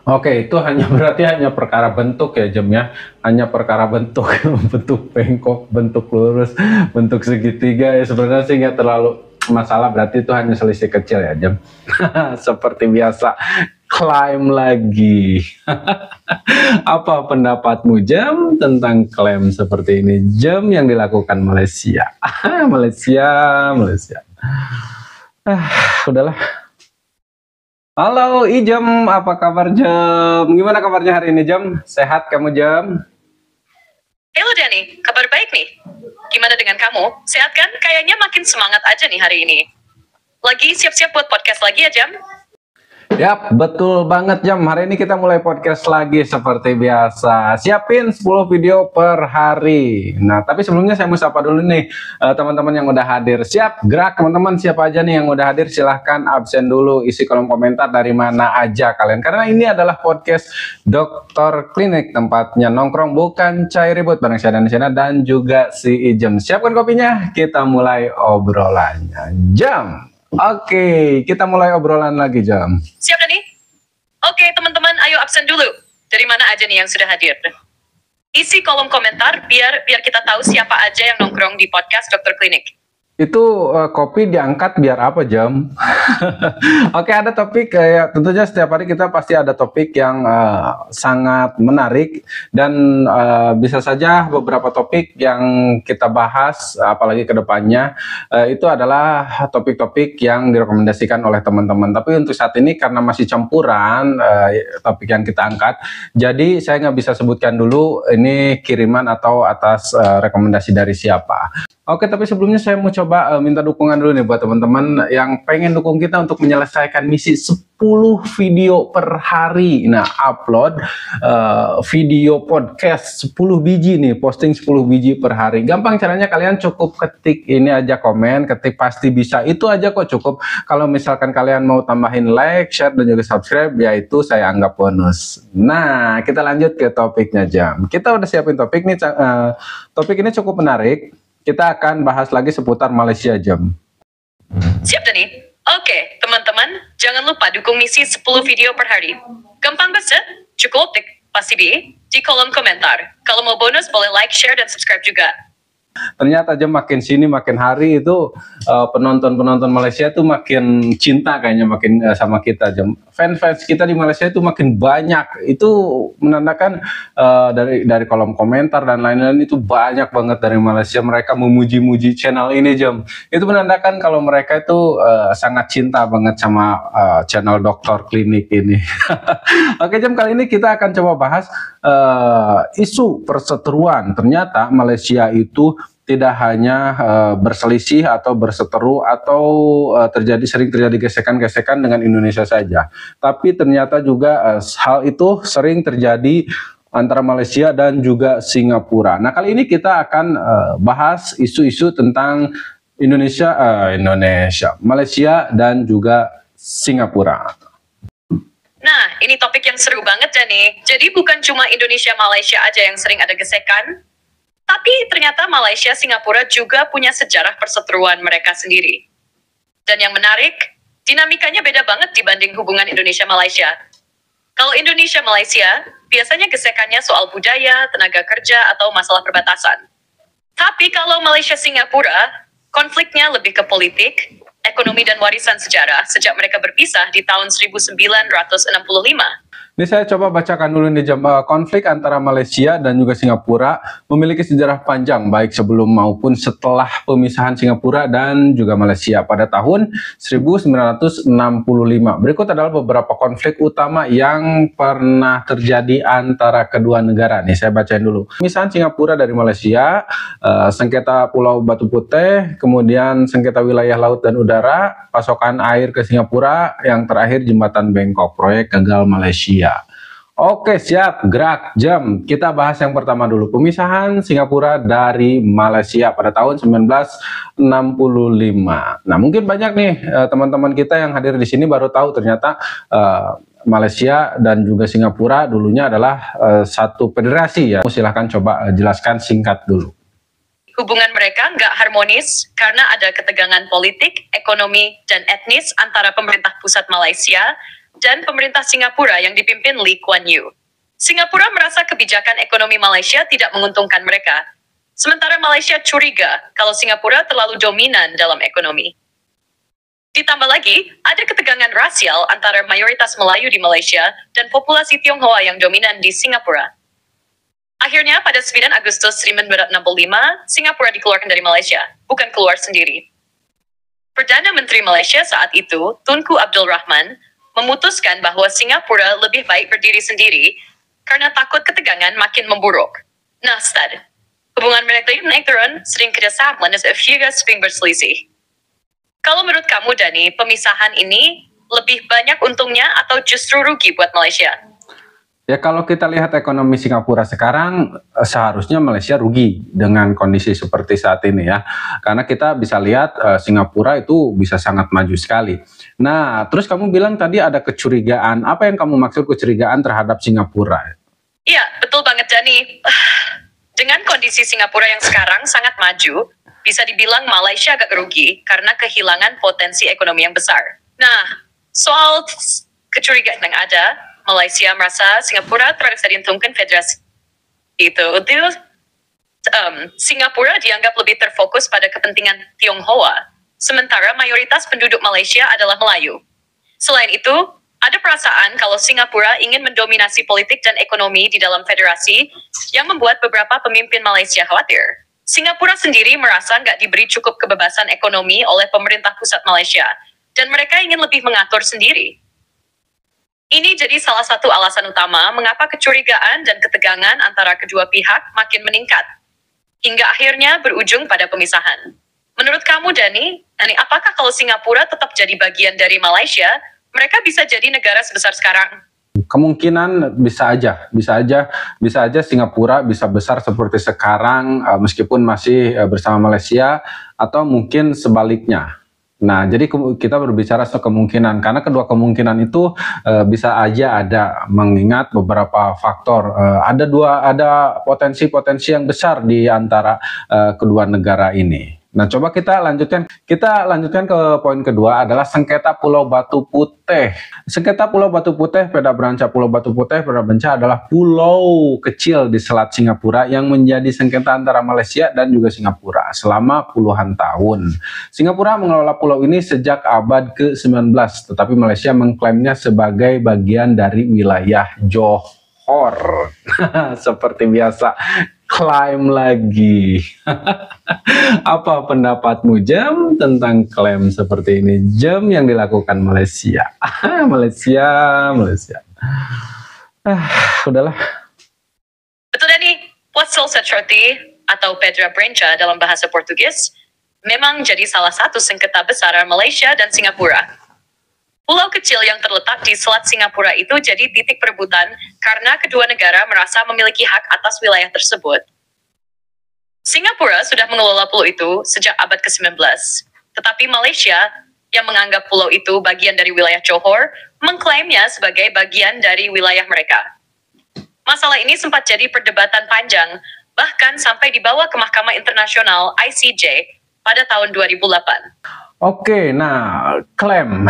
Oke, itu hanya berarti hanya perkara bentuk ya, Jem ya. Hanya perkara bentuk, bentuk bengkok, bentuk lurus, bentuk segitiga ya sebenarnya sih nggak terlalu masalah. Berarti itu hanya selisih kecil ya, Jem. Seperti biasa, klaim lagi. Apa pendapatmu, Jem, tentang klaim seperti ini, Jem, yang dilakukan Malaysia? Malaysia, Malaysia. Udahlah. Halo Ijem, apa kabar Jem? Gimana kabarnya hari ini Jem? Sehat kamu Jem? Halo Danny, kabar baik nih. Gimana dengan kamu? Sehat kan? Kayaknya makin semangat aja nih hari ini. Lagi siap-siap buat podcast lagi ya Jam? Yap, betul banget Jam. Hari ini kita mulai podcast lagi seperti biasa. Siapin 10 video per hari. Nah, tapi sebelumnya saya mau sapa dulu nih teman-teman yang udah hadir. Siap, gerak teman-teman. Siapa aja nih yang udah hadir? Silahkan absen dulu. Isi kolom komentar dari mana aja kalian. Karena ini adalah podcast Dokter Klinik. Tempatnya nongkrong bukan cair ribut. Bareng saya dan juga si Ijem. Siapkan kopinya. Kita mulai obrolannya. Jam. Oke, kita mulai obrolan lagi Jam. Siap Dani? Oke teman-teman, ayo absen dulu. Dari mana aja nih yang sudah hadir? Isi kolom komentar biar kita tahu siapa aja yang nongkrong di podcast Dokter Klinik. Itu kopi diangkat biar apa Jam? Oke, ada topik kayak tentunya setiap hari kita pasti ada topik yang sangat menarik dan bisa saja beberapa topik yang kita bahas apalagi ke depannya itu adalah topik-topik yang direkomendasikan oleh teman-teman. Tapi untuk saat ini karena masih campuran topik yang kita angkat, jadi saya nggak bisa sebutkan dulu ini kiriman atau atas rekomendasi dari siapa. Oke, tapi sebelumnya saya mau coba minta dukungan dulu nih buat teman-teman yang pengen dukung kita untuk menyelesaikan misi 10 video per hari. Nah, upload video podcast 10 biji nih, posting 10 biji per hari. Gampang caranya, kalian cukup ketik ini aja, komen, ketik pasti bisa. Itu aja kok cukup. Kalau misalkan kalian mau tambahin like, share, dan juga subscribe, ya itu saya anggap bonus. Nah, kita lanjut ke topiknya Jam. Kita udah siapin topik nih, topik ini cukup menarik. Kita akan bahas lagi seputar Malaysia Jam. Siap Dani? Oke, teman-teman, jangan lupa dukung misi 10 video per hari. Gampang banget, cukup pasti di kolom komentar. Kalau mau bonus boleh like, share, dan subscribe juga. Ternyata Jam makin sini makin hari itu penonton Malaysia tuh makin cinta kayaknya makin sama kita Jam. Fans kita di Malaysia itu makin banyak. Itu menandakan dari kolom komentar dan lain-lain itu banyak banget dari Malaysia, mereka memuji-muji channel ini Jam. Itu menandakan kalau mereka itu sangat cinta banget sama channel Dokter Klinik ini. Oke Jam, kali ini kita akan coba bahas isu perseteruan. Ternyata Malaysia itu tidak hanya berselisih atau berseteru atau sering terjadi gesekan-gesekan dengan Indonesia saja, tapi ternyata juga hal itu sering terjadi antara Malaysia dan juga Singapura. Nah, kali ini kita akan bahas isu-isu tentang Malaysia dan juga Singapura. Nah, ini topik yang seru banget Dani. Jadi bukan cuma Indonesia-Malaysia aja yang sering ada gesekan, tapi ternyata Malaysia Singapura juga punya sejarah perseteruan mereka sendiri. Dan yang menarik, dinamikanya beda banget dibanding hubungan Indonesia-Malaysia. Kalau Indonesia-Malaysia, biasanya gesekannya soal budaya, tenaga kerja, atau masalah perbatasan. Tapi kalau Malaysia-Singapura, konfliknya lebih ke politik, ekonomi, dan warisan sejarah sejak mereka berpisah di tahun 1965. Ini saya coba bacakan dulu nih Jam. Konflik antara Malaysia dan juga Singapura memiliki sejarah panjang baik sebelum maupun setelah pemisahan Singapura dan juga Malaysia pada tahun 1965. Berikut adalah beberapa konflik utama yang pernah terjadi antara kedua negara. Nih saya bacain dulu. Pemisahan Singapura dari Malaysia, sengketa Pulau Batu Putih, kemudian sengketa wilayah laut dan udara, pasokan air ke Singapura, yang terakhir jembatan Bangkok, proyek gagal Malaysia. Oke, siap, gerak Jam. Kita bahas yang pertama dulu, pemisahan Singapura dari Malaysia pada tahun 1965. Nah, mungkin banyak nih teman-teman kita yang hadir di sini baru tahu ternyata Malaysia dan juga Singapura dulunya adalah satu federasi ya. Silahkan coba jelaskan singkat dulu. Hubungan mereka nggak harmonis karena ada ketegangan politik, ekonomi, dan etnis antara pemerintah pusat Malaysia dan pemerintah Singapura yang dipimpin Lee Kuan Yew. Singapura merasa kebijakan ekonomi Malaysia tidak menguntungkan mereka, sementara Malaysia curiga kalau Singapura terlalu dominan dalam ekonomi. Ditambah lagi, ada ketegangan rasial antara mayoritas Melayu di Malaysia dan populasi Tionghoa yang dominan di Singapura. Akhirnya pada 9 Agustus 1965, Singapura dikeluarkan dari Malaysia, bukan keluar sendiri. Perdana Menteri Malaysia saat itu, Tunku Abdul Rahman, memutuskan bahwa Singapura lebih baik berdiri sendiri karena takut ketegangan makin memburuk. Nah, Stad, hubungan mereka naik turun sering kerjasama dan juga sering berselisih. Kalau menurut kamu, Dani, pemisahan ini lebih banyak untungnya atau justru rugi buat Malaysia? Ya, kalau kita lihat ekonomi Singapura sekarang, seharusnya Malaysia rugi dengan kondisi seperti saat ini ya. Karena kita bisa lihat Singapura itu bisa sangat maju sekali. Nah, terus kamu bilang tadi ada kecurigaan. Apa yang kamu maksud kecurigaan terhadap Singapura? Iya, betul banget, Dani. Dengan kondisi Singapura yang sekarang sangat maju, bisa dibilang Malaysia agak rugi karena kehilangan potensi ekonomi yang besar. Nah, soal kecurigaan yang ada, Malaysia merasa Singapura terasa diuntungkan federasi itu. Singapura dianggap lebih terfokus pada kepentingan Tionghoa, sementara mayoritas penduduk Malaysia adalah Melayu. Selain itu, ada perasaan kalau Singapura ingin mendominasi politik dan ekonomi di dalam federasi yang membuat beberapa pemimpin Malaysia khawatir. Singapura sendiri merasa nggak diberi cukup kebebasan ekonomi oleh pemerintah pusat Malaysia, dan mereka ingin lebih mengatur sendiri. Ini jadi salah satu alasan utama mengapa kecurigaan dan ketegangan antara kedua pihak makin meningkat, hingga akhirnya berujung pada pemisahan. Menurut kamu, Dani, apakah kalau Singapura tetap jadi bagian dari Malaysia, mereka bisa jadi negara sebesar sekarang? Kemungkinan bisa aja Singapura bisa besar seperti sekarang meskipun masih bersama Malaysia, atau mungkin sebaliknya. Nah, jadi kita berbicara soal kemungkinan, karena kedua kemungkinan itu bisa aja ada, mengingat beberapa faktor. Ada potensi-potensi yang besar di antara kedua negara ini. Nah, coba kita lanjutkan ke poin kedua, adalah sengketa Pulau Batu Putih. Sengketa Pulau Batu Putih, Peda Beranca Pulau Batu Putih, Peda Beranca adalah pulau kecil di Selat Singapura yang menjadi sengketa antara Malaysia dan juga Singapura selama puluhan tahun. Singapura mengelola pulau ini sejak abad ke-19, tetapi Malaysia mengklaimnya sebagai bagian dari wilayah Johor. Seperti biasa, klaim lagi. Apa pendapatmu, Jam, tentang klaim seperti ini, Jam, yang dilakukan Malaysia? Malaysia. Udahlah. Betul, Dani. Pulau Setroti atau Pedra Branca dalam bahasa Portugis memang jadi salah satu sengketa besar Malaysia dan Singapura. Pulau kecil yang terletak di Selat Singapura itu jadi titik perebutan karena kedua negara merasa memiliki hak atas wilayah tersebut. Singapura sudah mengelola pulau itu sejak abad ke-19, tetapi Malaysia yang menganggap pulau itu bagian dari wilayah Johor mengklaimnya sebagai bagian dari wilayah mereka. Masalah ini sempat jadi perdebatan panjang, bahkan sampai dibawa ke Mahkamah Internasional ICJ pada tahun 2008. Oke, nah, klaim.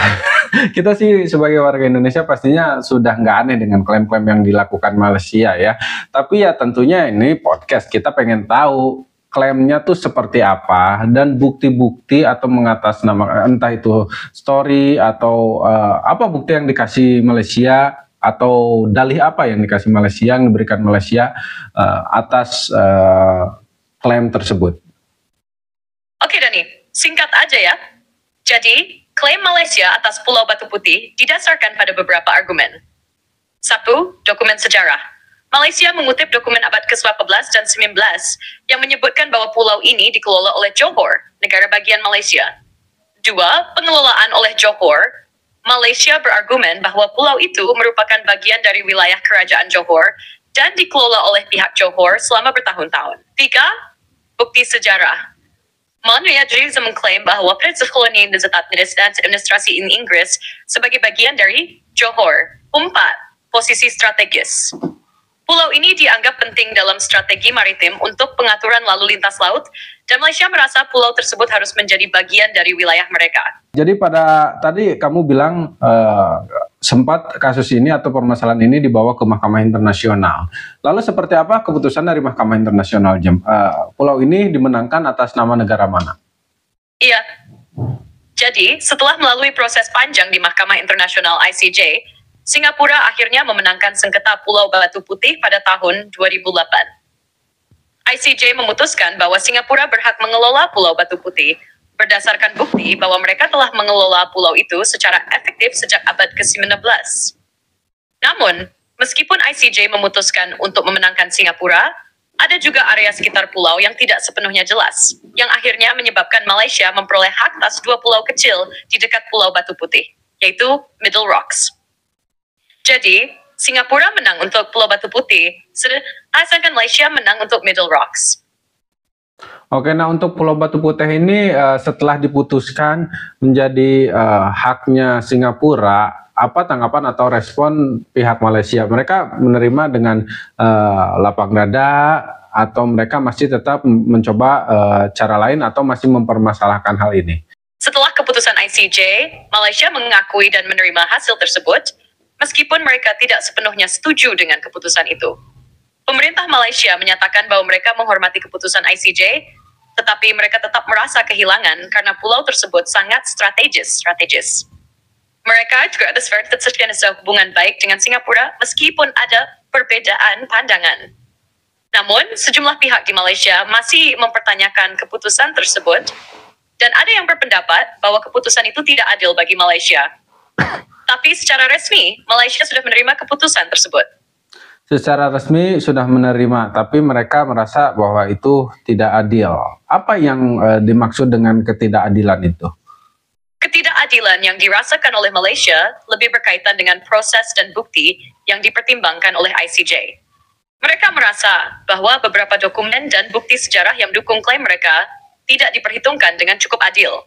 Kita sih sebagai warga Indonesia pastinya sudah nggak aneh dengan klaim-klaim yang dilakukan Malaysia ya. Tapi ya tentunya ini podcast, kita pengen tahu klaimnya tuh seperti apa, dan bukti-bukti atau mengatasnamakan, entah itu story atau apa bukti yang dikasih Malaysia, atau dalih apa yang dikasih Malaysia, yang diberikan Malaysia atas klaim tersebut. Oke, Dani, singkat aja ya. Jadi, klaim Malaysia atas Pulau Batu Putih didasarkan pada beberapa argumen. 1. Dokumen sejarah. Malaysia mengutip dokumen abad ke-18 dan 19 yang menyebutkan bahwa pulau ini dikelola oleh Johor, negara bagian Malaysia. 2. Pengelolaan oleh Johor. Malaysia berargumen bahwa pulau itu merupakan bagian dari wilayah kerajaan Johor dan dikelola oleh pihak Johor selama bertahun-tahun. 3. Bukti sejarah. Malaysia mengklaim bahwa Prinsip Koloni dan administrasi Inggris sebagai bagian dari Johor. 4. Posisi strategis. Pulau ini dianggap penting dalam strategi maritim untuk pengaturan lalu lintas laut, dan Malaysia merasa pulau tersebut harus menjadi bagian dari wilayah mereka. Jadi tadi kamu bilang sempat kasus ini atau permasalahan ini dibawa ke Mahkamah Internasional. Lalu seperti apa keputusan dari Mahkamah Internasional, Jem? Pulau ini dimenangkan atas nama negara mana? Iya. Jadi, setelah melalui proses panjang di Mahkamah Internasional ICJ, Singapura akhirnya memenangkan sengketa Pulau Batu Putih pada tahun 2008. ICJ memutuskan bahwa Singapura berhak mengelola Pulau Batu Putih berdasarkan bukti bahwa mereka telah mengelola pulau itu secara efektif sejak abad ke-19. Namun, meskipun ICJ memutuskan untuk memenangkan Singapura, ada juga area sekitar pulau yang tidak sepenuhnya jelas, yang akhirnya menyebabkan Malaysia memperoleh hak atas 2 pulau kecil di dekat Pulau Batu Putih, yaitu Middle Rocks. Jadi, Singapura menang untuk Pulau Batu Putih, sedangkan Malaysia menang untuk Middle Rocks. Oke, nah untuk Pulau Batu Putih ini setelah diputuskan menjadi haknya Singapura, apa tanggapan atau respon pihak Malaysia? Mereka menerima dengan lapang dada atau mereka masih tetap mencoba cara lain atau masih mempermasalahkan hal ini? Setelah keputusan ICJ, Malaysia mengakui dan menerima hasil tersebut, meskipun mereka tidak sepenuhnya setuju dengan keputusan itu. Pemerintah Malaysia menyatakan bahwa mereka menghormati keputusan ICJ, tetapi mereka tetap merasa kehilangan karena pulau tersebut sangat strategis. Mereka juga ada hubungan baik dengan Singapura meskipun ada perbedaan pandangan. Namun, sejumlah pihak di Malaysia masih mempertanyakan keputusan tersebut, dan ada yang berpendapat bahwa keputusan itu tidak adil bagi Malaysia. Tapi secara resmi, Malaysia sudah menerima keputusan tersebut. Secara resmi sudah menerima, tapi mereka merasa bahwa itu tidak adil. Apa yang dimaksud dengan ketidakadilan itu? Ketidakadilan yang dirasakan oleh Malaysia lebih berkaitan dengan proses dan bukti yang dipertimbangkan oleh ICJ. Mereka merasa bahwa beberapa dokumen dan bukti sejarah yang mendukung klaim mereka tidak diperhitungkan dengan cukup adil.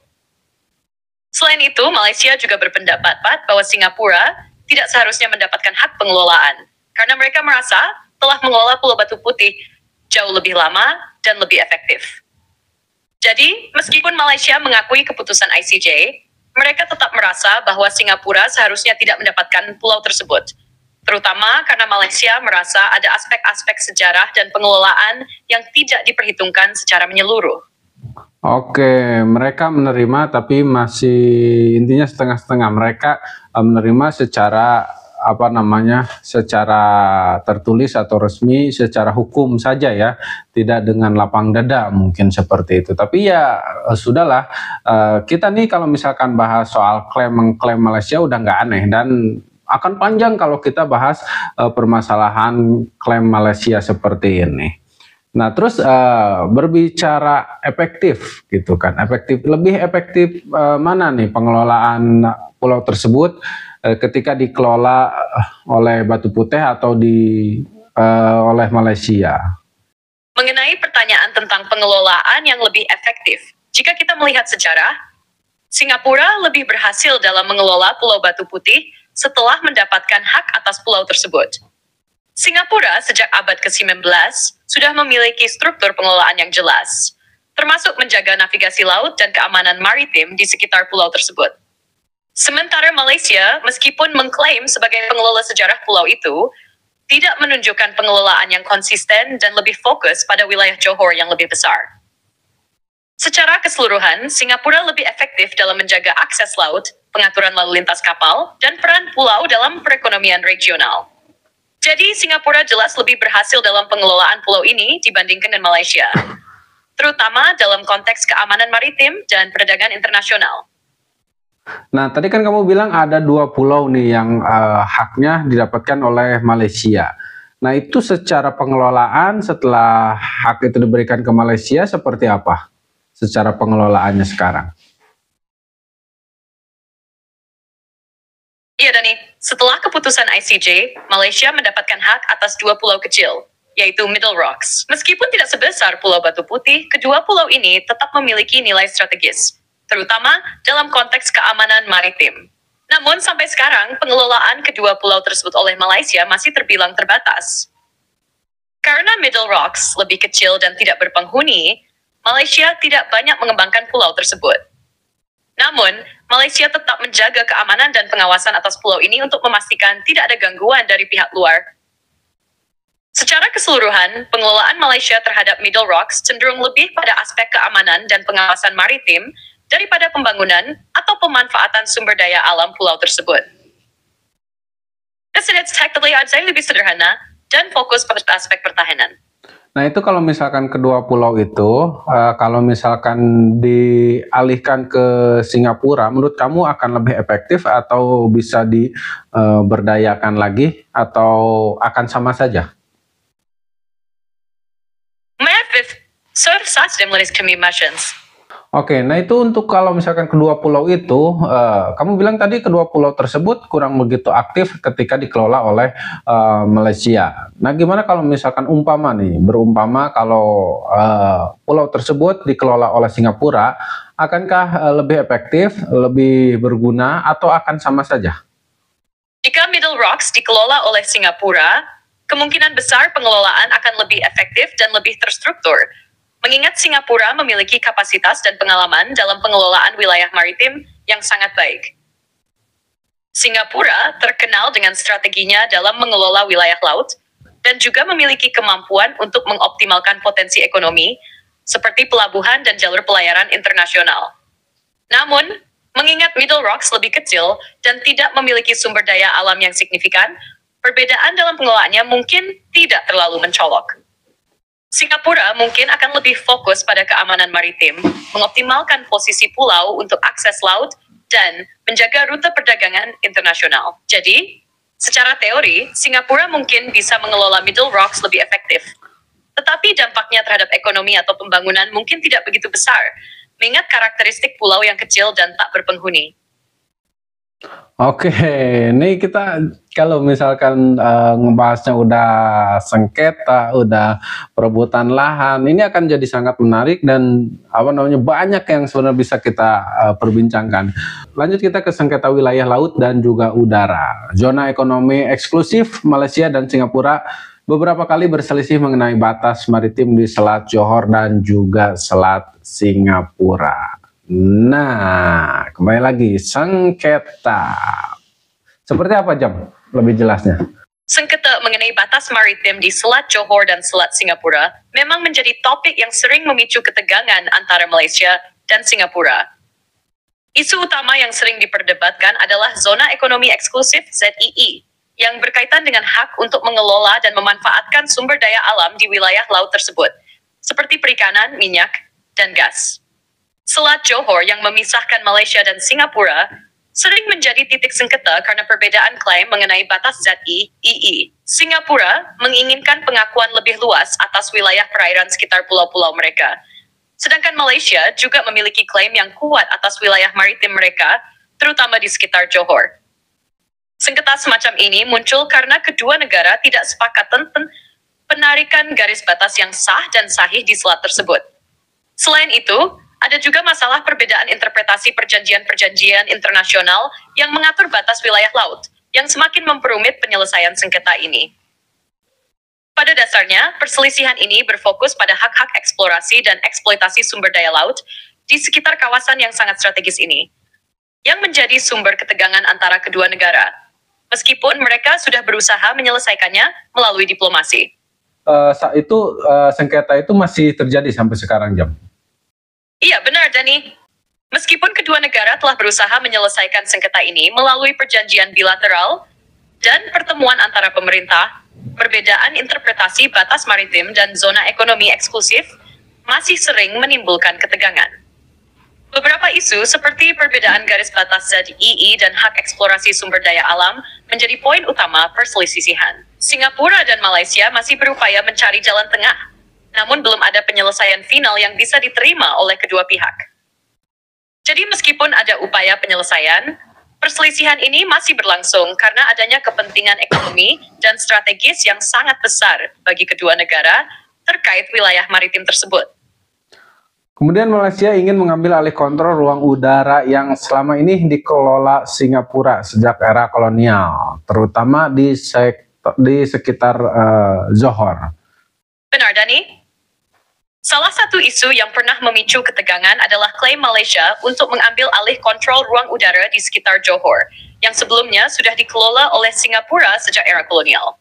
Selain itu, Malaysia juga berpendapat bahwa Singapura tidak seharusnya mendapatkan hak pengelolaan, karena mereka merasa telah mengelola Pulau Batu Putih jauh lebih lama dan lebih efektif. Jadi, meskipun Malaysia mengakui keputusan ICJ, mereka tetap merasa bahwa Singapura seharusnya tidak mendapatkan pulau tersebut, terutama karena Malaysia merasa ada aspek-aspek sejarah dan pengelolaan yang tidak diperhitungkan secara menyeluruh. Oke, mereka menerima tapi masih intinya setengah-setengah. Mereka menerima secara secara tertulis atau resmi, secara hukum saja ya, tidak dengan lapang dada mungkin seperti itu. Tapi ya sudahlah, kita nih kalau misalkan bahas soal klaim-mengklaim Malaysia udah nggak aneh, dan akan panjang kalau kita bahas permasalahan klaim Malaysia seperti ini. Nah, terus berbicara efektif gitu kan, lebih efektif mana nih pengelolaan pulau tersebut ketika dikelola oleh Batu Putih atau oleh Malaysia? Mengenai pertanyaan tentang pengelolaan yang lebih efektif, jika kita melihat sejarah, Singapura lebih berhasil dalam mengelola Pulau Batu Putih setelah mendapatkan hak atas pulau tersebut. Singapura sejak abad ke-19 sudah memiliki struktur pengelolaan yang jelas, termasuk menjaga navigasi laut dan keamanan maritim di sekitar pulau tersebut. Sementara Malaysia, meskipun mengklaim sebagai pengelola sejarah pulau itu, tidak menunjukkan pengelolaan yang konsisten dan lebih fokus pada wilayah Johor yang lebih besar. Secara keseluruhan, Singapura lebih efektif dalam menjaga akses laut, pengaturan lalu lintas kapal, dan peran pulau dalam perekonomian regional. Jadi, Singapura jelas lebih berhasil dalam pengelolaan pulau ini dibandingkan dengan Malaysia, terutama dalam konteks keamanan maritim dan perdagangan internasional. Nah, tadi kan kamu bilang ada 2 pulau nih yang haknya didapatkan oleh Malaysia. Nah, itu secara pengelolaan setelah hak itu diberikan ke Malaysia seperti apa? Secara pengelolaannya sekarang? Iya, Dani. Setelah keputusan ICJ, Malaysia mendapatkan hak atas 2 pulau kecil, yaitu Middle Rocks. Meskipun tidak sebesar Pulau Batu Putih, kedua pulau ini tetap memiliki nilai strategis, terutama dalam konteks keamanan maritim. Namun sampai sekarang, pengelolaan kedua pulau tersebut oleh Malaysia masih terbilang terbatas. Karena Middle Rocks lebih kecil dan tidak berpenghuni, Malaysia tidak banyak mengembangkan pulau tersebut. Namun, Malaysia tetap menjaga keamanan dan pengawasan atas pulau ini untuk memastikan tidak ada gangguan dari pihak luar. Secara keseluruhan, pengelolaan Malaysia terhadap Middle Rocks cenderung lebih pada aspek keamanan dan pengawasan maritim daripada pembangunan atau pemanfaatan sumber daya alam pulau tersebut. Kesedaran tekniknya lebih sederhana dan fokus pada aspek pertahanan. Nah itu kalau misalkan kedua pulau itu, kalau misalkan dialihkan ke Singapura, menurut kamu akan lebih efektif atau bisa diberdayakan lagi atau akan sama saja? Oke, nah itu untuk kalau misalkan kedua pulau itu, kamu bilang tadi kedua pulau tersebut kurang begitu aktif ketika dikelola oleh Malaysia. Nah gimana kalau misalkan berumpama kalau pulau tersebut dikelola oleh Singapura, akankah lebih efektif, lebih berguna, atau akan sama saja? Jika Middle Rocks dikelola oleh Singapura, kemungkinan besar pengelolaan akan lebih efektif dan lebih terstruktur. Mengingat Singapura memiliki kapasitas dan pengalaman dalam pengelolaan wilayah maritim yang sangat baik. Singapura terkenal dengan strateginya dalam mengelola wilayah laut dan juga memiliki kemampuan untuk mengoptimalkan potensi ekonomi seperti pelabuhan dan jalur pelayaran internasional. Namun, mengingat Middle Rocks lebih kecil dan tidak memiliki sumber daya alam yang signifikan, perbedaan dalam pengelolaannya mungkin tidak terlalu mencolok. Singapura mungkin akan lebih fokus pada keamanan maritim, mengoptimalkan posisi pulau untuk akses laut, dan menjaga rute perdagangan internasional. Jadi, secara teori, Singapura mungkin bisa mengelola Middle Rocks lebih efektif. Tetapi dampaknya terhadap ekonomi atau pembangunan mungkin tidak begitu besar, mengingat karakteristik pulau yang kecil dan tak berpenghuni. Oke, ini kita kalau misalkan ngebahasnya udah sengketa, udah perebutan lahan, ini akan jadi sangat menarik dan banyak yang sebenarnya bisa kita perbincangkan. Lanjut kita ke sengketa wilayah laut dan juga udara. Zona ekonomi eksklusif Malaysia dan Singapura beberapa kali berselisih mengenai batas maritim di Selat Johor dan juga Selat Singapura. Nah, kembali lagi, sengketa. Seperti apa, Jam? Lebih jelasnya. Sengketa mengenai batas maritim di Selat Johor dan Selat Singapura memang menjadi topik yang sering memicu ketegangan antara Malaysia dan Singapura. Isu utama yang sering diperdebatkan adalah zona ekonomi eksklusif ZEE, yang berkaitan dengan hak untuk mengelola dan memanfaatkan sumber daya alam di wilayah laut tersebut, seperti perikanan, minyak, dan gas. Selat Johor yang memisahkan Malaysia dan Singapura sering menjadi titik sengketa karena perbedaan klaim mengenai batas ZEE. Singapura menginginkan pengakuan lebih luas atas wilayah perairan sekitar pulau-pulau mereka. Sedangkan Malaysia juga memiliki klaim yang kuat atas wilayah maritim mereka, terutama di sekitar Johor. Sengketa semacam ini muncul karena kedua negara tidak sepakat tentang penarikan garis batas yang sah dan sahih di selat tersebut. Selain itu, ada juga masalah perbedaan interpretasi perjanjian-perjanjian internasional yang mengatur batas wilayah laut, yang semakin memperumit penyelesaian sengketa ini. Pada dasarnya, perselisihan ini berfokus pada hak-hak eksplorasi dan eksploitasi sumber daya laut di sekitar kawasan yang sangat strategis ini, yang menjadi sumber ketegangan antara kedua negara, meskipun mereka sudah berusaha menyelesaikannya melalui diplomasi. Sengketa itu masih terjadi sampai sekarang, Jam? Iya, benar, Dani. Meskipun kedua negara telah berusaha menyelesaikan sengketa ini melalui perjanjian bilateral dan pertemuan antara pemerintah, perbedaan interpretasi batas maritim dan zona ekonomi eksklusif masih sering menimbulkan ketegangan. Beberapa isu seperti perbedaan garis batas ZEE dan hak eksplorasi sumber daya alam menjadi poin utama perselisihan. Singapura dan Malaysia masih berupaya mencari jalan tengah, namun belum ada penyelesaian final yang bisa diterima oleh kedua pihak. Jadi meskipun ada upaya penyelesaian, perselisihan ini masih berlangsung karena adanya kepentingan ekonomi dan strategis yang sangat besar bagi kedua negara terkait wilayah maritim tersebut. Kemudian Malaysia ingin mengambil alih kontrol ruang udara yang selama ini dikelola Singapura sejak era kolonial, terutama di sekitar Johor. Benar, Dani? Salah satu isu yang pernah memicu ketegangan adalah klaim Malaysia untuk mengambil alih kontrol ruang udara di sekitar Johor, yang sebelumnya sudah dikelola oleh Singapura sejak era kolonial.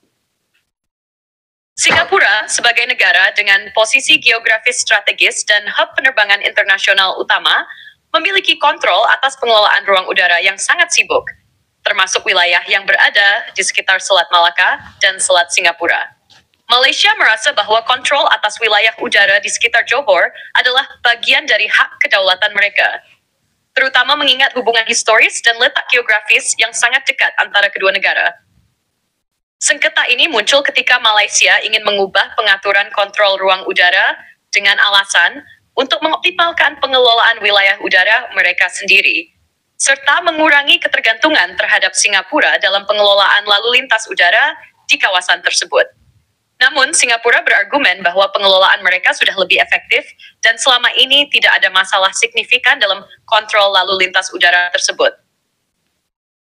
Singapura sebagai negara dengan posisi geografis strategis dan hub penerbangan internasional utama, memiliki kontrol atas pengelolaan ruang udara yang sangat sibuk, termasuk wilayah yang berada di sekitar Selat Malaka dan Selat Singapura. Malaysia merasa bahwa kontrol atas wilayah udara di sekitar Johor adalah bagian dari hak kedaulatan mereka, terutama mengingat hubungan historis dan letak geografis yang sangat dekat antara kedua negara. Sengketa ini muncul ketika Malaysia ingin mengubah pengaturan kontrol ruang udara dengan alasan untuk mengoptimalkan pengelolaan wilayah udara mereka sendiri, serta mengurangi ketergantungan terhadap Singapura dalam pengelolaan lalu lintas udara di kawasan tersebut. Namun, Singapura berargumen bahwa pengelolaan mereka sudah lebih efektif dan selama ini tidak ada masalah signifikan dalam kontrol lalu lintas udara tersebut.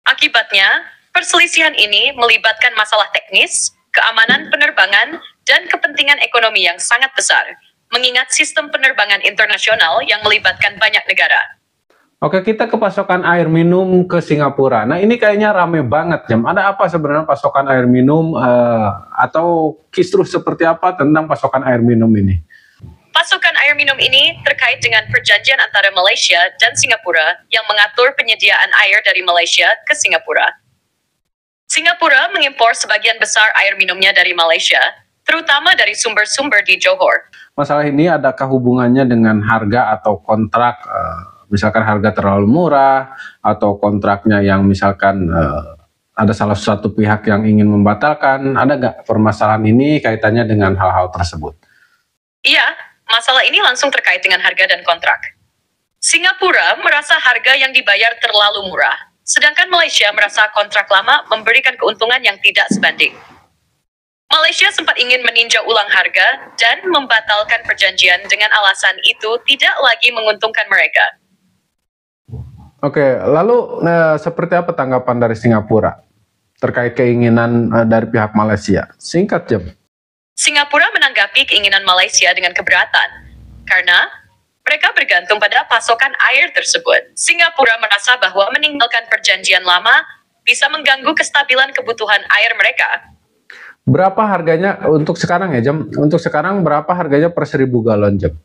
Akibatnya, perselisihan ini melibatkan masalah teknis, keamanan penerbangan, dan kepentingan ekonomi yang sangat besar, mengingat sistem penerbangan internasional yang melibatkan banyak negara. Oke, kita ke pasokan air minum ke Singapura. Nah, ini kayaknya rame banget, Jam. Ada apa sebenarnya pasokan air minum atau kisruh seperti apa tentang pasokan air minum ini? Pasokan air minum ini terkait dengan perjanjian antara Malaysia dan Singapura yang mengatur penyediaan air dari Malaysia ke Singapura. Singapura mengimpor sebagian besar air minumnya dari Malaysia, terutama dari sumber-sumber di Johor. Masalah ini adakah hubungannya dengan harga atau kontrak? Misalkan harga terlalu murah atau kontraknya yang misalkan ada salah satu pihak yang ingin membatalkan, ada nggak permasalahan ini kaitannya dengan hal-hal tersebut? Iya, masalah ini langsung terkait dengan harga dan kontrak. Singapura merasa harga yang dibayar terlalu murah, sedangkan Malaysia merasa kontrak lama memberikan keuntungan yang tidak sebanding. Malaysia sempat ingin meninjau ulang harga dan membatalkan perjanjian dengan alasan itu tidak lagi menguntungkan mereka. Oke, lalu seperti apa tanggapan dari Singapura terkait keinginan dari pihak Malaysia? Singkat, Jam. Singapura menanggapi keinginan Malaysia dengan keberatan, karena mereka bergantung pada pasokan air tersebut. Singapura merasa bahwa meninggalkan perjanjian lama bisa mengganggu kestabilan kebutuhan air mereka. Berapa harganya untuk sekarang ya, Jam? Untuk sekarang berapa harganya per 1000 galon, Jam?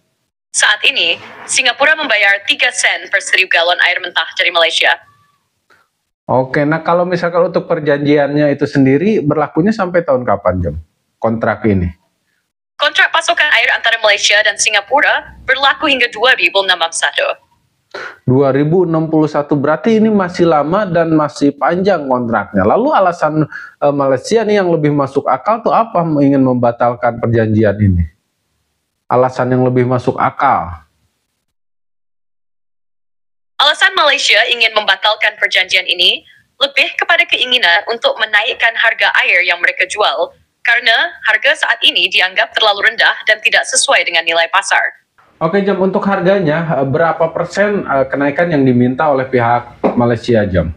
Saat ini, Singapura membayar 3 sen per 1000 galon air mentah dari Malaysia. Oke, nah kalau misalkan untuk perjanjiannya itu sendiri berlakunya sampai tahun kapan, Jam? Kontrak ini? Kontrak pasokan air antara Malaysia dan Singapura berlaku hingga 2061. 2061 berarti ini masih lama dan masih panjang kontraknya. Lalu alasan Malaysia nih yang lebih masuk akal tuh apa ingin membatalkan perjanjian ini? Alasan yang lebih masuk akal. Alasan Malaysia ingin membatalkan perjanjian ini lebih kepada keinginan untuk menaikkan harga air yang mereka jual, karena harga saat ini dianggap terlalu rendah dan tidak sesuai dengan nilai pasar. Oke, Jam, untuk harganya berapa persen kenaikan yang diminta oleh pihak Malaysia, Jam?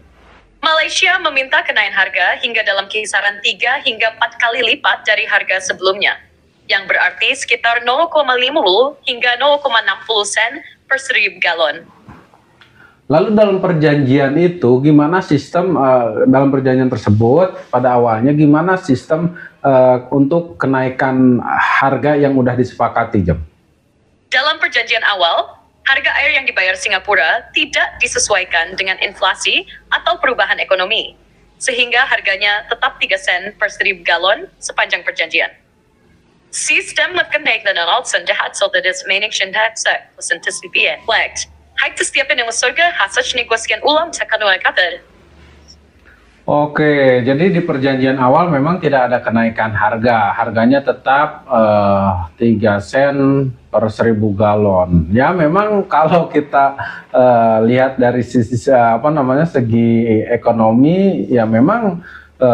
Malaysia meminta kenaikan harga hingga dalam kisaran 3 hingga 4 kali lipat dari harga sebelumnya, yang berarti sekitar 0,50 hingga 0,60 sen per 1000 galon. Lalu dalam perjanjian itu, gimana sistem dalam perjanjian tersebut pada awalnya gimana sistem untuk kenaikan harga yang udah disepakati, Jam? Dalam perjanjian awal, harga air yang dibayar Singapura tidak disesuaikan dengan inflasi atau perubahan ekonomi, sehingga harganya tetap 3 sen per 1000 galon sepanjang perjanjian. Systemet kenaikan alltså hadsoldedes meningskändaxak och sentesvibiet. Haiktestiapen yang surga hasach negosian ulang cakanuan kater. Oke, jadi di perjanjian awal memang tidak ada kenaikan harga. Harganya tetap 3 sen per 1000 galon. Ya memang kalau kita lihat dari sisi segi ekonomi ya memang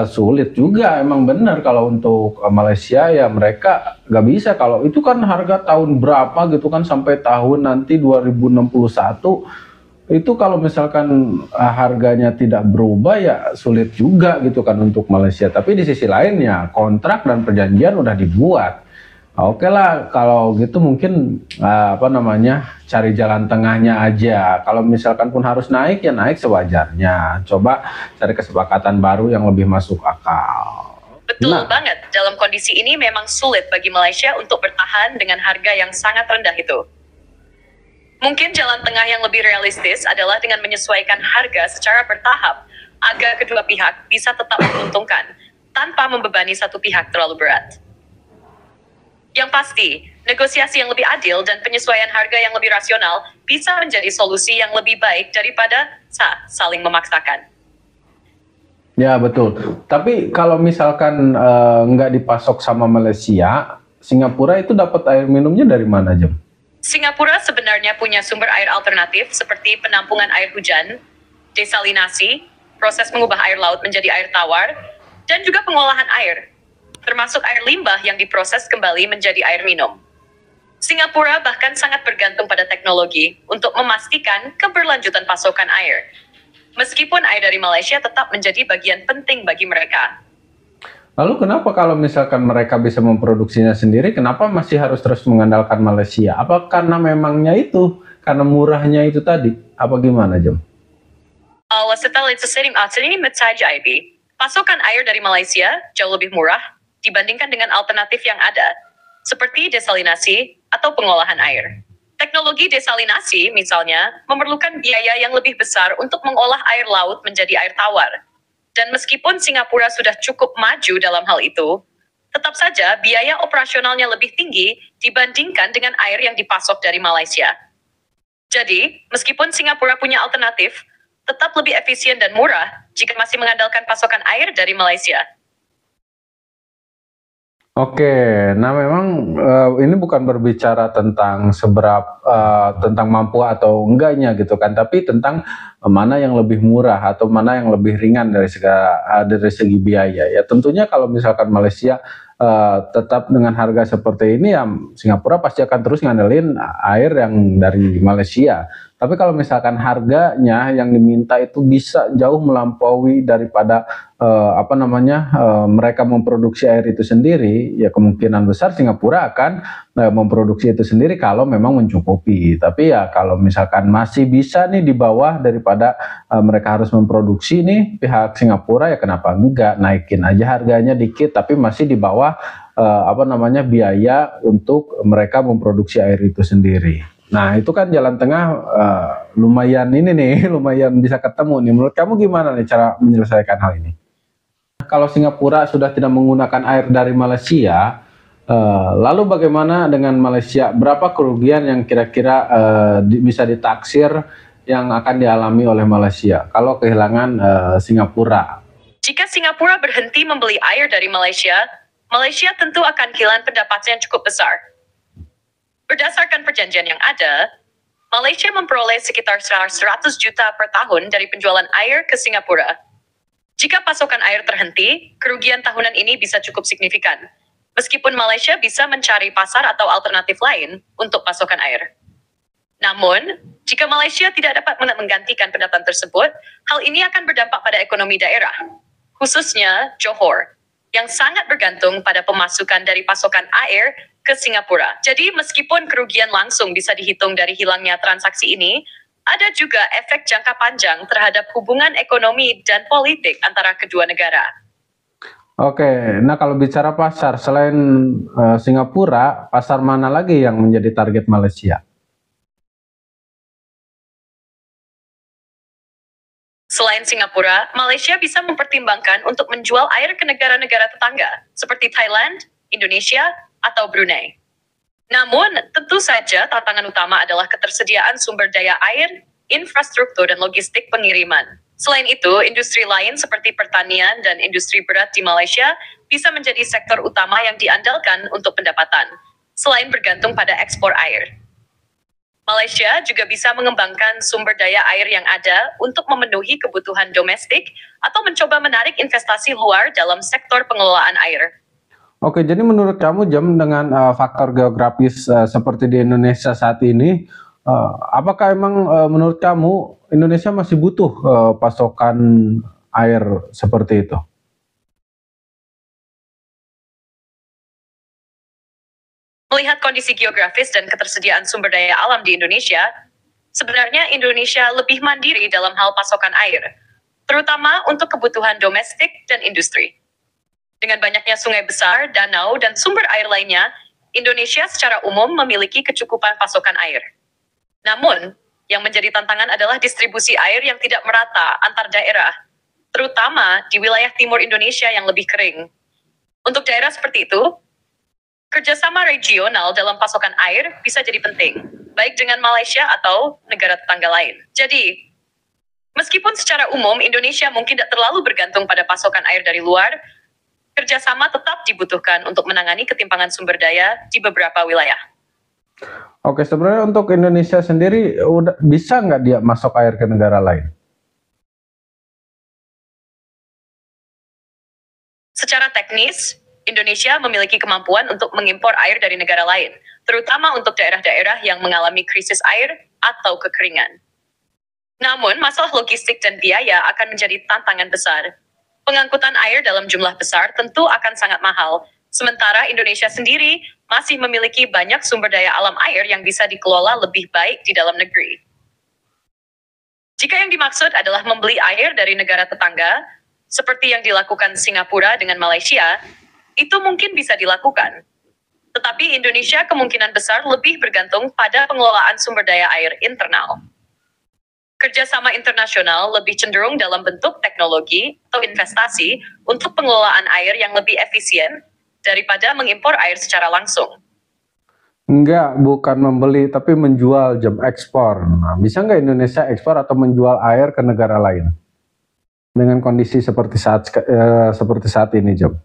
sulit juga, emang benar kalau untuk Malaysia ya mereka nggak bisa, kalau itu kan harga tahun berapa gitu kan sampai tahun nanti 2061 itu kalau misalkan harganya tidak berubah ya sulit juga gitu kan untuk Malaysia. Tapi di sisi lainnya kontrak dan perjanjian udah dibuat Oke lah, kalau gitu mungkin apa namanya, cari jalan tengahnya aja. Kalau misalkan pun harus naik ya naik sewajarnya. Coba cari kesepakatan baru yang lebih masuk akal. Betul Nah, banget, dalam kondisi ini memang sulit bagi Malaysia untuk bertahan dengan harga yang sangat rendah itu. Mungkin jalan tengah yang lebih realistis adalah dengan menyesuaikan harga secara bertahap agar kedua pihak bisa tetap menguntungkan tanpa membebani satu pihak terlalu berat. Yang pasti, negosiasi yang lebih adil dan penyesuaian harga yang lebih rasional bisa menjadi solusi yang lebih baik daripada saling memaksakan. ya betul. Tapi kalau misalkan nggak dipasok sama Malaysia, Singapura itu dapat air minumnya dari mana, Jem? Singapura sebenarnya punya sumber air alternatif seperti penampungan air hujan, desalinasi, proses mengubah air laut menjadi air tawar, dan juga pengolahan air, termasuk air limbah yang diproses kembali menjadi air minum. Singapura bahkan sangat bergantung pada teknologi untuk memastikan keberlanjutan pasokan air. Meskipun air dari Malaysia tetap menjadi bagian penting bagi mereka. Lalu kenapa kalau misalkan mereka bisa memproduksinya sendiri, kenapa masih harus terus mengandalkan Malaysia? Apa karena memangnya itu, karena murahnya itu tadi? Apa gimana, Jem? Setelah itu sering saja IB. Pasokan air dari Malaysia jauh lebih murah dibandingkan dengan alternatif yang ada, seperti desalinasi atau pengolahan air. Teknologi desalinasi, misalnya, memerlukan biaya yang lebih besar untuk mengolah air laut menjadi air tawar. Dan meskipun Singapura sudah cukup maju dalam hal itu, tetap saja biaya operasionalnya lebih tinggi dibandingkan dengan air yang dipasok dari Malaysia. Jadi, meskipun Singapura punya alternatif, tetap lebih efisien dan murah jika masih mengandalkan pasokan air dari Malaysia. Oke, nah memang ini bukan berbicara tentang tentang mampu atau enggaknya gitu kan, tapi tentang mana yang lebih murah atau mana yang lebih ringan dari segi biaya. Ya tentunya kalau misalkan Malaysia tetap dengan harga seperti ini, ya Singapura pasti akan terus ngandelin air yang dari Malaysia. Tapi kalau misalkan harganya yang diminta itu bisa jauh melampaui daripada mereka memproduksi air itu sendiri, ya kemungkinan besar Singapura akan memproduksi itu sendiri kalau memang mencukupi. Tapi ya kalau misalkan masih bisa nih di bawah daripada mereka harus memproduksi nih, pihak Singapura ya kenapa enggak naikin aja harganya dikit, tapi masih di bawah biaya untuk mereka memproduksi air itu sendiri. Nah, itu kan jalan tengah lumayan ini nih, lumayan bisa ketemu nih. Menurut kamu gimana nih cara menyelesaikan hal ini? Kalau Singapura sudah tidak menggunakan air dari Malaysia, lalu bagaimana dengan Malaysia? Berapa kerugian yang kira-kira bisa ditaksir yang akan dialami oleh Malaysia kalau kehilangan Singapura? Jika Singapura berhenti membeli air dari Malaysia, Malaysia tentu akan kehilangan pendapatan yang cukup besar. Berdasarkan perjanjian yang ada, Malaysia memperoleh sekitar 100 juta per tahun dari penjualan air ke Singapura. Jika pasokan air terhenti, kerugian tahunan ini bisa cukup signifikan. Meskipun Malaysia bisa mencari pasar atau alternatif lain untuk pasokan air. Namun, jika Malaysia tidak dapat menggantikan pendapatan tersebut, hal ini akan berdampak pada ekonomi daerah, khususnya Johor, yang sangat bergantung pada pemasukan dari pasokan air ke Singapura. Jadi meskipun kerugian langsung bisa dihitung dari hilangnya transaksi ini, ada juga efek jangka panjang terhadap hubungan ekonomi dan politik antara kedua negara. Oke, nah kalau bicara pasar, selain Singapura, pasar mana lagi yang menjadi target Malaysia? Selain Singapura, Malaysia bisa mempertimbangkan untuk menjual air ke negara-negara tetangga, seperti Thailand, Indonesia, atau Brunei. Namun, tentu saja tantangan utama adalah ketersediaan sumber daya air, infrastruktur, dan logistik pengiriman. Selain itu, industri lain seperti pertanian dan industri berat di Malaysia bisa menjadi sektor utama yang diandalkan untuk pendapatan, selain bergantung pada ekspor air. Malaysia juga bisa mengembangkan sumber daya air yang ada untuk memenuhi kebutuhan domestik atau mencoba menarik investasi luar dalam sektor pengelolaan air. Oke, jadi menurut kamu Jam dengan faktor geografis seperti di Indonesia saat ini, apakah emang menurut kamu Indonesia masih butuh pasokan air seperti itu? Melihat kondisi geografis dan ketersediaan sumber daya alam di Indonesia, sebenarnya Indonesia lebih mandiri dalam hal pasokan air, terutama untuk kebutuhan domestik dan industri. Dengan banyaknya sungai besar, danau, dan sumber air lainnya, Indonesia secara umum memiliki kecukupan pasokan air. Namun, yang menjadi tantangan adalah distribusi air yang tidak merata antar daerah, terutama di wilayah timur Indonesia yang lebih kering. Untuk daerah seperti itu, kerjasama regional dalam pasokan air bisa jadi penting, baik dengan Malaysia atau negara tetangga lain. Jadi, meskipun secara umum Indonesia mungkin tidak terlalu bergantung pada pasokan air dari luar, kerjasama tetap dibutuhkan untuk menangani ketimpangan sumber daya di beberapa wilayah. Oke, sebenarnya untuk Indonesia sendiri udah bisa nggak dia masuk air ke negara lain? Secara teknis, Indonesia memiliki kemampuan untuk mengimpor air dari negara lain, terutama untuk daerah-daerah yang mengalami krisis air atau kekeringan. Namun, masalah logistik dan biaya akan menjadi tantangan besar. Pengangkutan air dalam jumlah besar tentu akan sangat mahal, sementara Indonesia sendiri masih memiliki banyak sumber daya alam air yang bisa dikelola lebih baik di dalam negeri. Jika yang dimaksud adalah membeli air dari negara tetangga, seperti yang dilakukan Singapura dengan Malaysia, itu mungkin bisa dilakukan. Tetapi Indonesia kemungkinan besar lebih bergantung pada pengelolaan sumber daya air internal. Kerjasama internasional lebih cenderung dalam bentuk teknologi atau investasi untuk pengelolaan air yang lebih efisien daripada mengimpor air secara langsung. Enggak, bukan membeli, tapi menjual, jam ekspor. Nah, bisa nggak Indonesia ekspor atau menjual air ke negara lain? Dengan kondisi seperti saat ini, jam.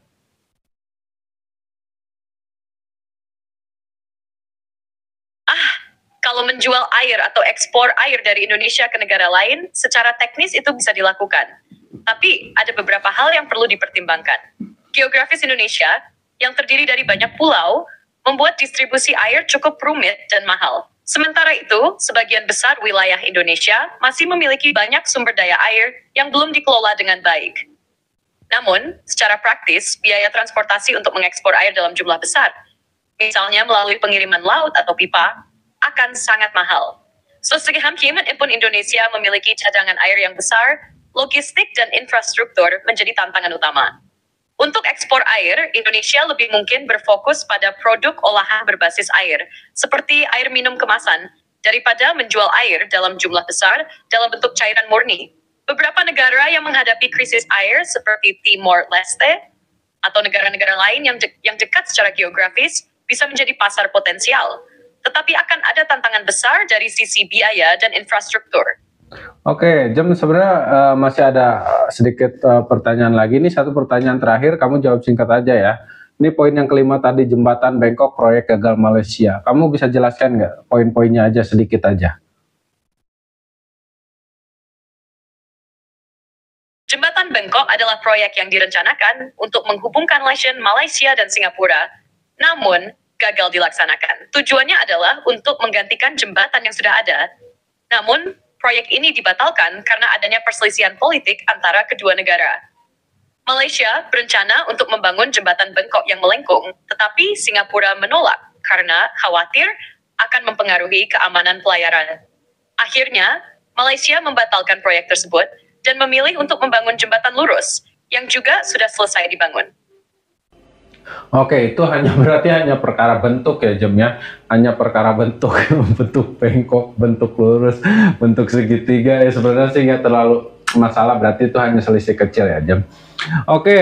Kalau menjual air atau ekspor air dari Indonesia ke negara lain, secara teknis itu bisa dilakukan. Tapi ada beberapa hal yang perlu dipertimbangkan. Geografis Indonesia, yang terdiri dari banyak pulau, membuat distribusi air cukup rumit dan mahal. Sementara itu, sebagian besar wilayah Indonesia masih memiliki banyak sumber daya air yang belum dikelola dengan baik. Namun, secara praktis, biaya transportasi untuk mengekspor air dalam jumlah besar, misalnya melalui pengiriman laut atau pipa, akan sangat mahal. Meskipun Indonesia memiliki cadangan air yang besar, logistik dan infrastruktur menjadi tantangan utama. Untuk ekspor air, Indonesia lebih mungkin berfokus pada produk olahan berbasis air, seperti air minum kemasan, daripada menjual air dalam jumlah besar dalam bentuk cairan murni. Beberapa negara yang menghadapi krisis air seperti Timor Leste atau negara-negara lain yang dekat secara geografis bisa menjadi pasar potensial. Tetapi akan ada tantangan besar dari sisi biaya dan infrastruktur. Oke, Jam, sebenarnya masih ada sedikit pertanyaan lagi. Ini satu pertanyaan terakhir, kamu jawab singkat aja ya. Ini poin yang kelima tadi, jembatan Bengkok proyek gagal Malaysia. Kamu bisa jelaskan nggak poin-poinnya aja sedikit aja? Jembatan Bengkok adalah proyek yang direncanakan untuk menghubungkan Malaysia dan Singapura. Namun, gagal dilaksanakan. Tujuannya adalah untuk menggantikan jembatan yang sudah ada. Namun, proyek ini dibatalkan karena adanya perselisihan politik antara kedua negara. Malaysia berencana untuk membangun jembatan Bengkok yang melengkung, tetapi Singapura menolak karena khawatir akan mempengaruhi keamanan pelayaran. Akhirnya, Malaysia membatalkan proyek tersebut dan memilih untuk membangun jembatan lurus yang juga sudah selesai dibangun. Oke, itu berarti hanya perkara bentuk ya, Jem ya. Hanya perkara bentuk, bentuk bengkok, bentuk lurus, bentuk segitiga ya, sebenarnya sih nggak terlalu masalah, berarti itu hanya selisih kecil ya, Jem. Oke,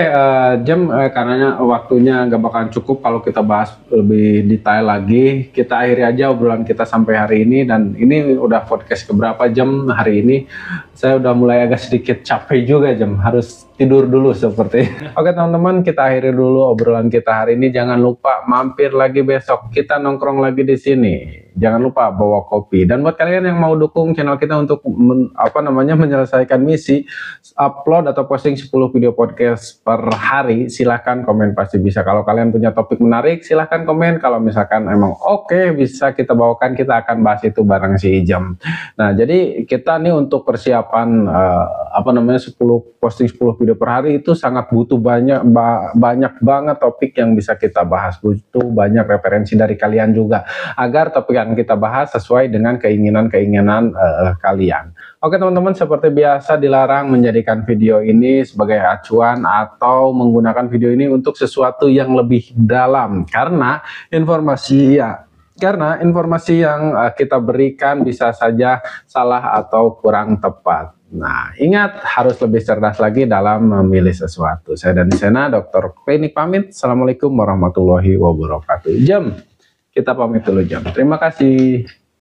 Jem, karena waktunya nggak bakalan cukup kalau kita bahas lebih detail lagi. Kita akhiri aja obrolan kita sampai hari ini, dan ini udah podcast keberapa jam hari ini. Saya udah mulai agak sedikit capek juga, Jem. Harus tidur dulu seperti. Oke teman-teman, kita akhiri dulu obrolan kita hari ini. Jangan lupa mampir lagi besok. Kita nongkrong lagi di sini. Jangan lupa bawa kopi. Dan buat kalian yang mau dukung channel kita untuk menyelesaikan misi upload atau posting 10 video podcast podcast per hari, silahkan komen, pasti bisa. Kalau kalian punya topik menarik, silahkan komen. Kalau misalkan emang oke, bisa kita bawakan, kita akan bahas itu bareng si Ijam. Nah, jadi kita nih untuk persiapan 10 posting 10 video per hari itu sangat butuh banyak banget topik yang bisa kita bahas. Butuh banyak referensi dari kalian juga agar topik yang kita bahas sesuai dengan keinginan kalian. Oke teman-teman, seperti biasa dilarang menjadikan video ini sebagai acuan atau menggunakan video ini untuk sesuatu yang lebih dalam, karena informasi yang kita berikan bisa saja salah atau kurang tepat. Nah, ingat harus lebih cerdas lagi dalam memilih sesuatu. Saya Dani Sena, Dr. Klinik pamit. Assalamualaikum warahmatullahi wabarakatuh. Jam, kita pamit dulu Jam. Terima kasih.